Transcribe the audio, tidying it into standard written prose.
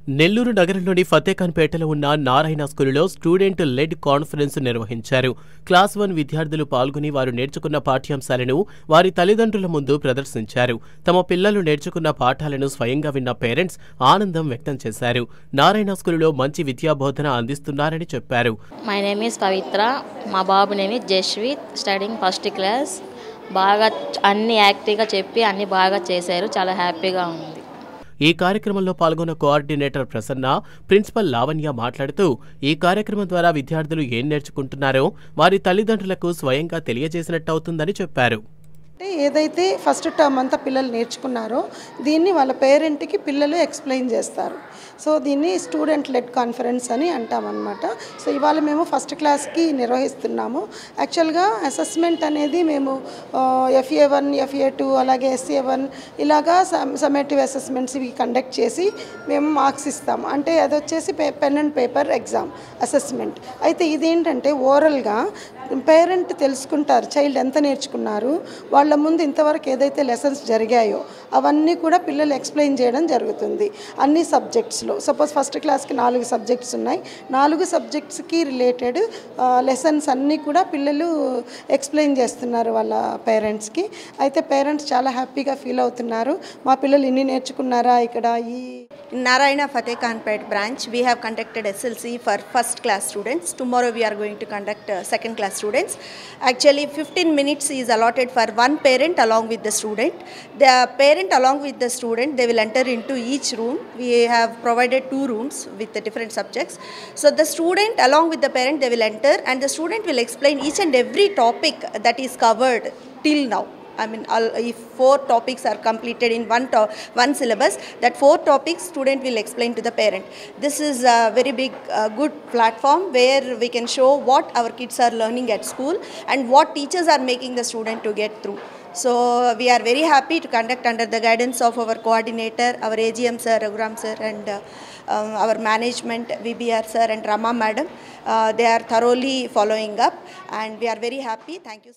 నెల్లూరు నగరంలోని ఫతేఖాన్పేటలో ఉన్న నారాయణ స్కూలులో స్టూడెంట్ లెడ్ కాన్ఫరెన్స్ నిర్వహించారు. క్లాస్ 1 విద్యార్థులు పాల్గొని వారు నేర్చుకున్న పాఠ్యాంశాలను వారి తల్లిదండ్రుల ముందు ప్రదర్శించారు. తమ పిల్లలు నేర్చుకున్న పాఠాలను స్వయంగా విన్న పేరెంట్స్ ఆనందం వ్యక్తం చేశారు. నారాయణ స్కూలులో మంచి విద్యాబోధన అందిస్తున్నారని చెప్పారు. My name is Pavitra. మా బాబు name is Jaswith, studying first class. బాగా అన్ని యాక్టివ్గా చెప్పి అన్ని బాగా చేశారు. చాలా హ్యాపీగా ఉంది. ఈ కార్యక్రమంలో పాల్గొన్న కోఆర్డినేటర్ ప్రసన్న, ప్రిన్సిపల్ లావణ్య మాట్లాడుతూ ఈ కార్యక్రమం ద్వారా విద్యార్థులు ఏం నేర్చుకుంటున్నారో వారి తల్లిదండ్రులకు స్వయంగా తెలియజేసినట్టవుతుందని చెప్పారు. అంటే ఏదైతే ఫస్ట్ టర్మ్ అంతా పిల్లలు నేర్చుకున్నారో దీన్ని వాళ్ళ పేరెంట్కి పిల్లలు ఎక్స్ప్లెయిన్ చేస్తారు. సో దీన్ని స్టూడెంట్ లెడ్ కాన్ఫరెన్స్ అని అంటామన్నమాట. సో ఇవాళ మేము ఫస్ట్ క్లాస్కి నిర్వహిస్తున్నాము. యాక్చువల్గా అసెస్మెంట్ అనేది మేము FA1, FA2 అలాగే SA1 ఇలాగా సమ్మేటివ్ అసెస్మెంట్స్ ఇవి కండక్ట్ చేసి మేము మార్క్స్ ఇస్తాము. అంటే అది వచ్చేసి pen and paper exam assessment. అయితే ఇదేంటంటే ఓరల్గా పేరెంట్ తెలుసుకుంటారు చైల్డ్ ఎంత నేర్చుకున్నారు, వాళ్ళ ముందు ఇంతవరకు ఏదైతే లెసన్స్ జరిగాయో అవన్నీ కూడా పిల్లలు ఎక్స్ప్లెయిన్ చేయడం జరుగుతుంది అన్ని సబ్జెక్ట్స్లో. సపోజ్ ఫస్ట్ క్లాస్కి 4 సబ్జెక్ట్స్ ఉన్నాయి. 4 సబ్జెక్ట్స్కి రిలేటెడ్ లెసన్స్ అన్నీ కూడా పిల్లలు ఎక్స్ప్లెయిన్ చేస్తున్నారు వాళ్ళ పేరెంట్స్కి. అయితే పేరెంట్స్ చాలా హ్యాపీగా ఫీల్ అవుతున్నారు. మా పిల్లలు ఇన్ని నేర్చుకున్నారా ఇక్కడ. ఈ Narayana Fatehkhanpet branch, we have conducted SLC for first class students. Tomorrow we are going to conduct second class students. Actually 15 minutes is allotted for one parent along with the student. The parent along with the student, they will enter into each room. We have provided 2 rooms with the different subjects. So the student along with the parent, they will enter and the student will explain each and every topic that is covered till now. I mean, if 4 topics are completed in one syllabus, that 4 topics student will explain to the parent. This is a very big, good platform where we can show what our kids are learning at school and what teachers are making the student to get through. So we are very happy to conduct under the guidance of our coordinator, our AGM sir, Raghuram sir, and our management, VBR sir and Rama madam. They are thoroughly following up and we are very happy. Thank you.